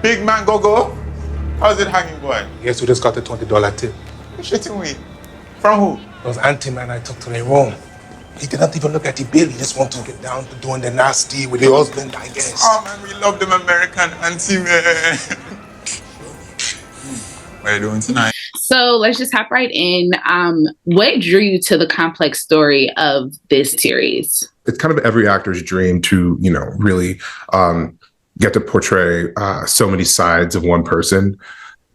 Big man Gogo. How's it hanging, boy? Yes, we just got the $20 tip. You shitting me? From who? Those auntie man I took to their room. He didn't even look at the bill. He just want to get down to doing the nasty with the husband, I guess. Oh, man, we love them American auntie, man. What are you doing tonight? So let's just hop right in. What drew you to the complex story of this series? It's kind of every actor's dream to, really get to portray so many sides of one person.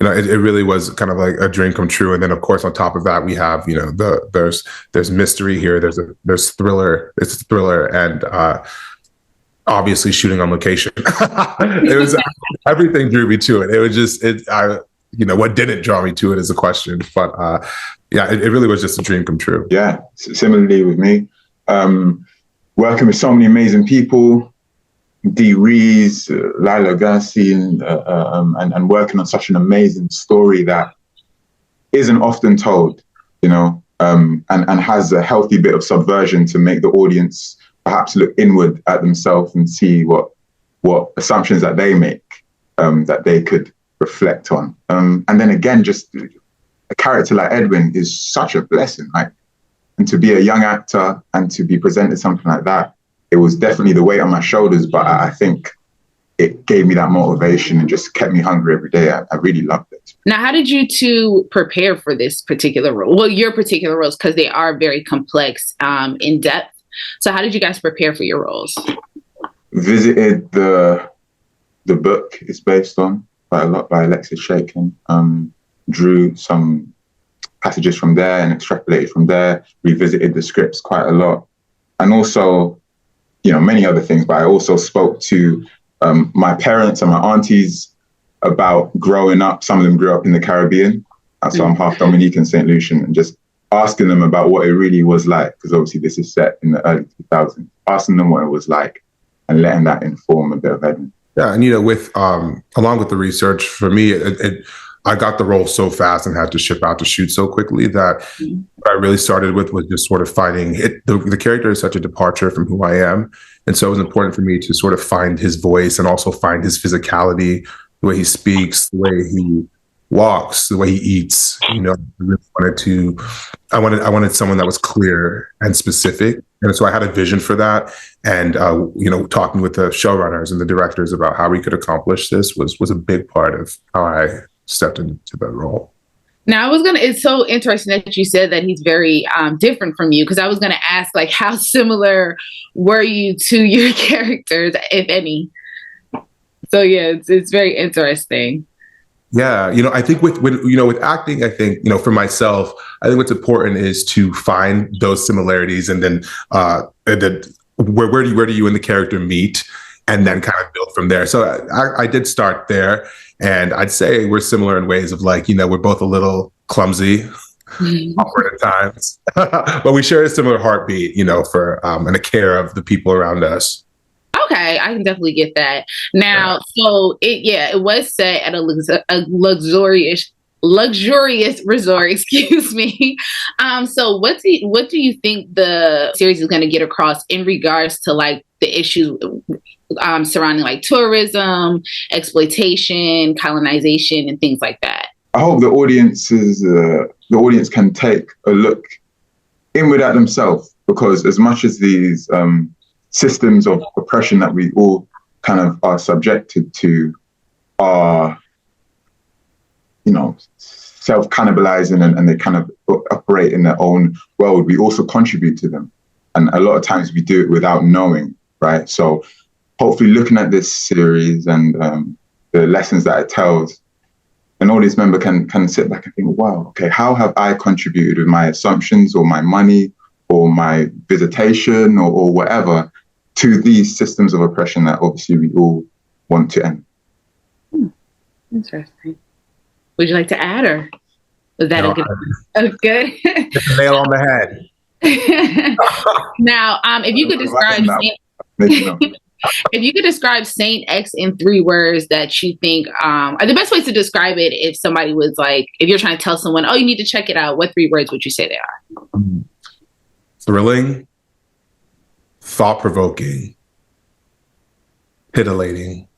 It really was kind of like a dream come true. And then, of course, on top of that, we have, there's mystery here. There's thriller. It's a thriller, and obviously shooting on location. It was everything drew me to it. It was just what didn't draw me to it is a question. But it really was just a dream come true. Yeah, similarly with me, working with so many amazing people. Dee Rees, Lila Gerstein, and working on such an amazing story that isn't often told, and has a healthy bit of subversion to make the audience perhaps look inward at themselves and see what assumptions that they make, that they could reflect on. And then again, just a character like Edwin is such a blessing. And to be a young actor and to be presented something like that, it was definitely the weight on my shoulders, but I think it gave me that motivation and just kept me hungry every day. I really loved it. Now, how did you two prepare for this particular role? Well, your particular roles, because they are very complex, in depth. So how did you guys prepare for your roles? Visited the book it's based on quite a lot by Alexis Schaitkin. Drew some passages from there and extrapolated from there. Revisited the scripts quite a lot. And also, many other things, but I also spoke to my parents and my aunties about growing up. Some of them grew up in the Caribbean. So I'm half Dominican, St. Lucian, and just asking them about what it really was like, because obviously this is set in the early 2000s, asking them what it was like and letting that inform a bit of Edwin. Yeah, and with along with the research, for me, I got the role so fast and had to ship out to shoot so quickly that what I really started with was just sort of finding it. The character is such a departure from who I am. And so it was important for me to sort of find his voice and also find his physicality, the way he speaks, the way he walks, the way he eats. I really I wanted someone that was clear and specific. And so I had a vision for that. And, talking with the showrunners and the directors about how we could accomplish this was a big part of how I stepped into that role. Now, it's so interesting that you said that he's very different from you, because I was going to ask, how similar were you to your characters, if any? So, yeah, it's very interesting. Yeah, I think with acting, I think, for myself, I think what's important is to find those similarities and then where do you and the character meet, and then kind of build from there. So I did start there. And I'd say we're similar in ways of we're both a little clumsy, awkward at times, but we share a similar heartbeat, for and a care of the people around us. Okay, I can definitely get that. Now, so it was set at a luxurious resort, excuse me. So what do you think the series is going to get across in regards to the issues surrounding tourism, exploitation, colonization, and things like that? I hope the audience can take a look inward at themselves, because as much as these systems of oppression that we all kind of are subjected to are, self-cannibalizing and they kind of operate in their own world, we also contribute to them. And a lot of times we do it without knowing, right? So hopefully looking at this series and the lessons that it tells, an audience member can sit back and think, wow, okay, how have I contributed with my assumptions or my money or my visitation or whatever to these systems of oppression that obviously we all want to end? Interesting. Would you like to add, or was that good? Nail on the head. Now, if you could describe if you could describe Saint X in 3 words that you think are the best ways to describe it, if somebody was if you're trying to tell someone, oh, you need to check it out, what 3 words would you say they are? Thrilling, thought-provoking, titillating.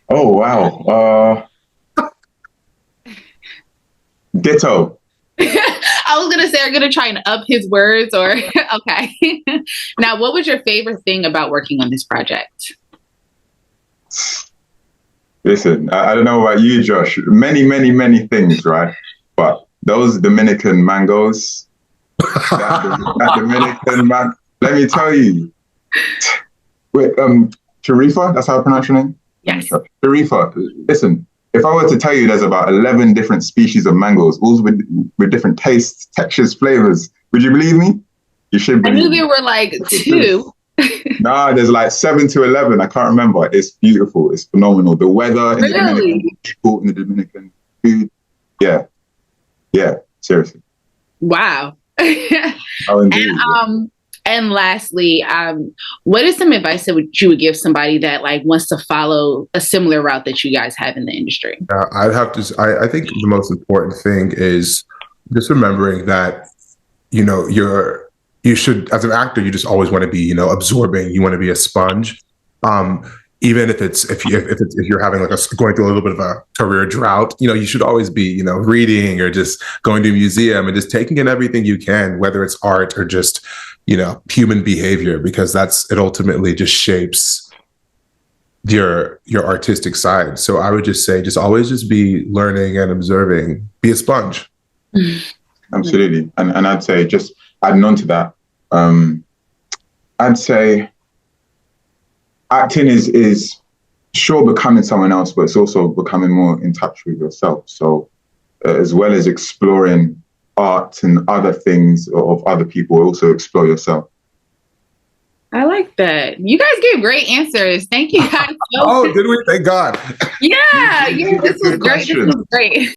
Oh wow. Ditto. I was gonna say, are you gonna try and up his words or okay. Now, what was your favorite thing about working on this project? Listen, I don't know about you, Josh. Many things, right? But those Dominican mangoes, that Dominican man. Let me tell you. Wait, Sharifa, that's how I pronounce your name? Yes. Sharifa, listen, if I were to tell you there's about 11 different species of mangoes, all with different tastes, textures, flavors, would you believe me? You should I believe knew me. there were like two. Nah, there's like 7 to 11. I can't remember. It's beautiful. It's phenomenal. The weather in the Dominican, people in the Dominican, food. Yeah. Yeah. Seriously. Wow. Oh, indeed. And lastly, what is some advice that you would give somebody that like wants to follow a similar route that you guys have in the industry? I'd have to. I think the most important thing is just remembering that you should, as an actor, you just always want to be absorbing. You want to be a sponge. Even if you're having going through a little bit of a career drought, you should always be reading or just going to a museum and just taking in everything you can, whether it's art or just human behavior, because it ultimately just shapes your artistic side. So I would just say, just always just be learning and observing, be a sponge. Absolutely. And I'd say, just adding on to that, I'd say acting is sure becoming someone else, but it's also becoming more in touch with yourself. So as well as exploring art and other things of other people, also explore yourself. I like that. You guys gave great answers. Thank you guys. Oh, did we? Thank God. Yeah, this was great. This was great.